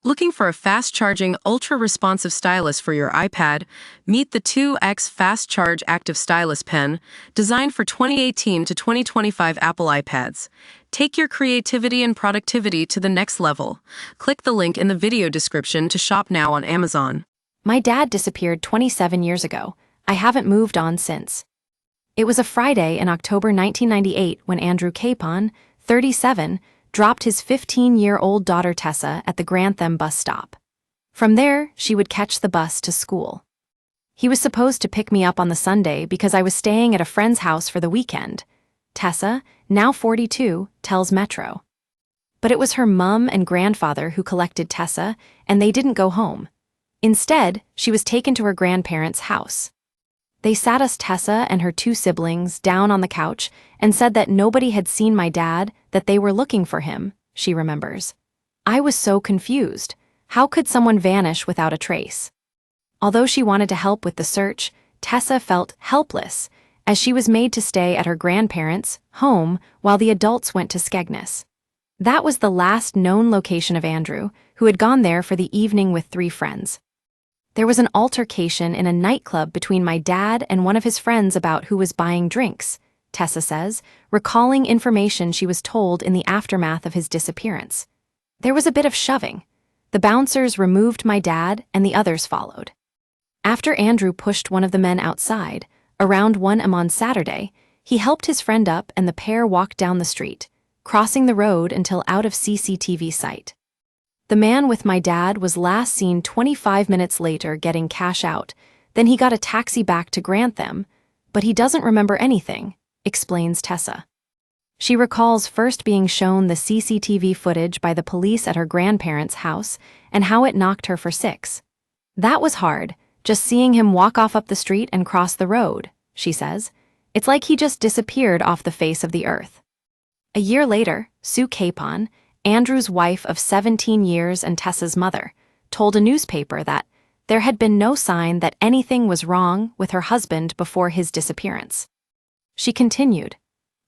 Looking for a fast-charging, ultra-responsive stylus for your iPad? Meet the 2X Fast Charge Active Stylus Pen, designed for 2018 to 2025 Apple iPads. Take your creativity and productivity to the next level. Click the link in the video description to shop now on Amazon. My dad disappeared 27 years ago. I haven't moved on since. It was a Friday in October 1998 when Andrew Capon, 37, dropped his 15-year-old daughter Tessa at the Grantham bus stop. From there, she would catch the bus to school. He was supposed to pick me up on the Sunday because I was staying at a friend's house for the weekend. Tessa, now 42, tells Metro. But it was her mum and grandfather who collected Tessa, and they didn't go home. Instead, she was taken to her grandparents' house. They sat us, Tessa and her two siblings, down on the couch and said that nobody had seen my dad, that they were looking for him, she remembers. I was so confused. How could someone vanish without a trace? Although she wanted to help with the search, Tessa felt helpless, as she was made to stay at her grandparents' home while the adults went to Skegness. That was the last known location of Andrew, who had gone there for the evening with 3 friends. There was an altercation in a nightclub between my dad and one of his friends about who was buying drinks, Tessa says, recalling information she was told in the aftermath of his disappearance. There was a bit of shoving. The bouncers removed my dad and the others followed. After Andrew pushed one of the men outside, around 1 a.m. on Saturday, he helped his friend up and the pair walked down the street, crossing the road until out of CCTV sight. The man with my dad was last seen 25 minutes later getting cash out, then he got a taxi back to Grantham, but he doesn't remember anything, explains Tessa. She recalls first being shown the CCTV footage by the police at her grandparents' house and how it knocked her for 6. That was hard, just seeing him walk off up the street and cross the road, she says. It's like he just disappeared off the face of the earth. A year later, Sue Capon, Andrew's wife of 17 years and Tessa's mother, told a newspaper that there had been no sign that anything was wrong with her husband before his disappearance. She continued,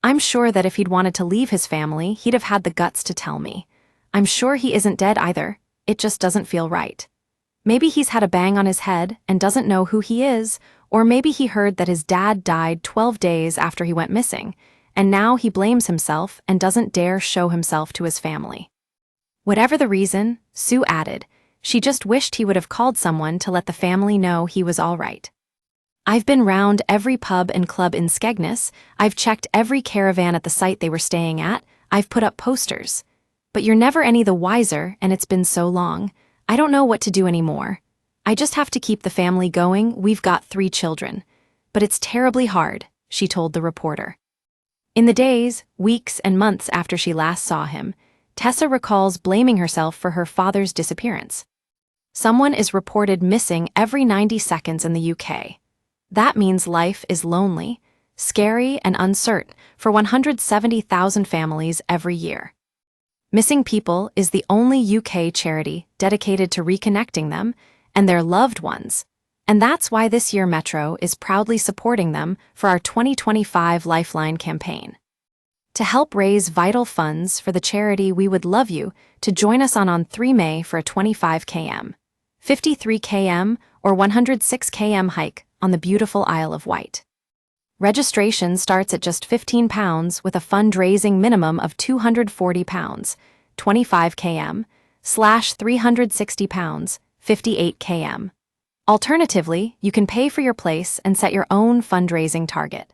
"I'm sure that if he'd wanted to leave his family, he'd have had the guts to tell me. I'm sure he isn't dead either, it just doesn't feel right. Maybe he's had a bang on his head and doesn't know who he is, or maybe he heard that his dad died 12 days after he went missing, and now he blames himself and doesn't dare show himself to his family." Whatever the reason, Sue added, she just wished he would have called someone to let the family know he was all right. "I've been round every pub and club in Skegness, I've checked every caravan at the site they were staying at, I've put up posters. But you're never any the wiser, and it's been so long. I don't know what to do anymore. I just have to keep the family going, we've got 3 children. But it's terribly hard," she told the reporter. In the days, weeks, and months after she last saw him, Tessa recalls blaming herself for her father's disappearance. Someone is reported missing every 90 seconds in the UK. That means life is lonely, scary, and uncertain for 170,000 families every year. Missing People is the only UK charity dedicated to reconnecting them and their loved ones, and that's why this year Metro is proudly supporting them for our 2025 Lifeline campaign. To help raise vital funds for the charity, we would love you to join us on 3 May for a 25 km, 53 km, or 106 km hike on the beautiful Isle of Wight. Registration starts at just £15 with a fundraising minimum of £240, 25 km, /£360, 58 km. Alternatively, you can pay for your place and set your own fundraising target.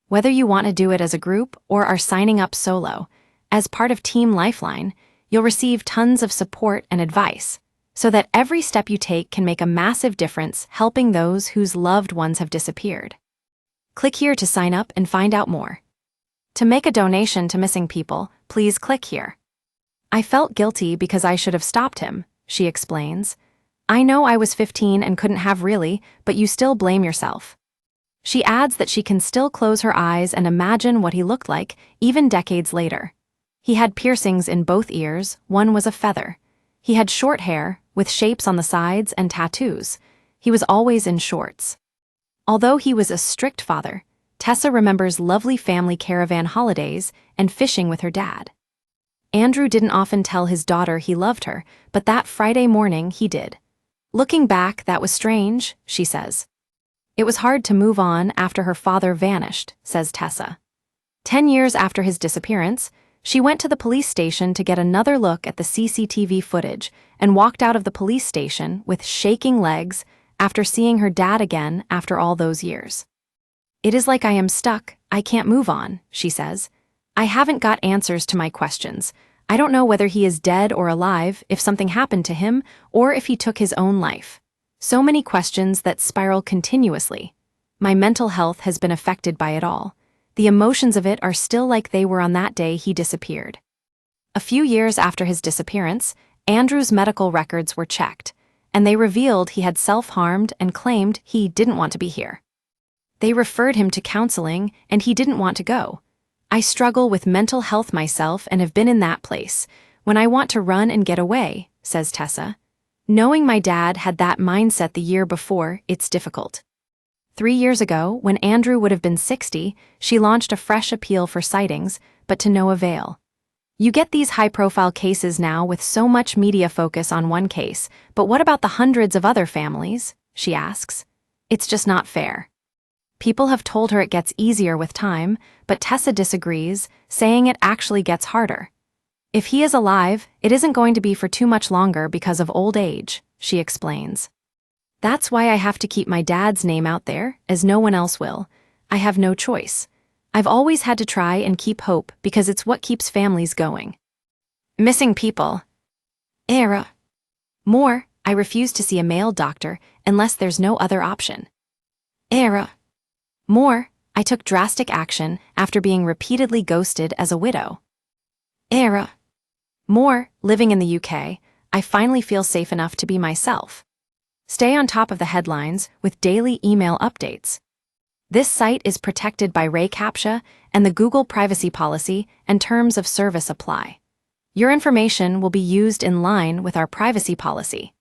Whether you want to do it as a group or are signing up solo, as part of Team Lifeline, you'll receive tons of support and advice, so that every step you take can make a massive difference helping those whose loved ones have disappeared. Click here to sign up and find out more. To make a donation to Missing People, please click here. "I felt guilty because I should have stopped him," she explains. "I know I was 15 and couldn't have really, but you still blame yourself." She adds that she can still close her eyes and imagine what he looked like, even decades later. He had piercings in both ears, one was a feather. He had short hair, with shapes on the sides and tattoos. He was always in shorts. Although he was a strict father, Tessa remembers lovely family caravan holidays and fishing with her dad. Andrew didn't often tell his daughter he loved her, but that Friday morning he did. Looking back, that was strange, she says. It was hard to move on after her father vanished, says Tessa. 10 years after his disappearance, she went to the police station to get another look at the CCTV footage and walked out of the police station with shaking legs after seeing her dad again after all those years. It is like I am stuck, I can't move on, she says. I haven't got answers to my questions. I don't know whether he is dead or alive, if something happened to him, or if he took his own life. So many questions that spiral continuously. My mental health has been affected by it all. The emotions of it are still like they were on that day he disappeared. A few years after his disappearance, Andrew's medical records were checked, and they revealed he had self-harmed and claimed he didn't want to be here. They referred him to counseling, and he didn't want to go. I struggle with mental health myself and have been in that place, when I want to run and get away, says Tessa. Knowing my dad had that mindset the year before, it's difficult. 3 years ago, when Andrew would have been 60, she launched a fresh appeal for sightings, but to no avail. You get these high-profile cases now with so much media focus on one case, but what about the hundreds of other families? She asks. It's just not fair. People have told her it gets easier with time, but Tessa disagrees, saying it actually gets harder. If he is alive, it isn't going to be for too much longer because of old age, she explains. That's why I have to keep my dad's name out there, as no one else will. I have no choice. I've always had to try and keep hope because it's what keeps families going. Missing people. Era. More, I refuse to see a male doctor unless there's no other option. Era. More, I took drastic action after being repeatedly ghosted as a widow. Era. More, living in the UK, I finally feel safe enough to be myself. Stay on top of the headlines with daily email updates. This site is protected by RayCAPTCHA, and the Google privacy policy and terms of service apply. Your information will be used in line with our privacy policy.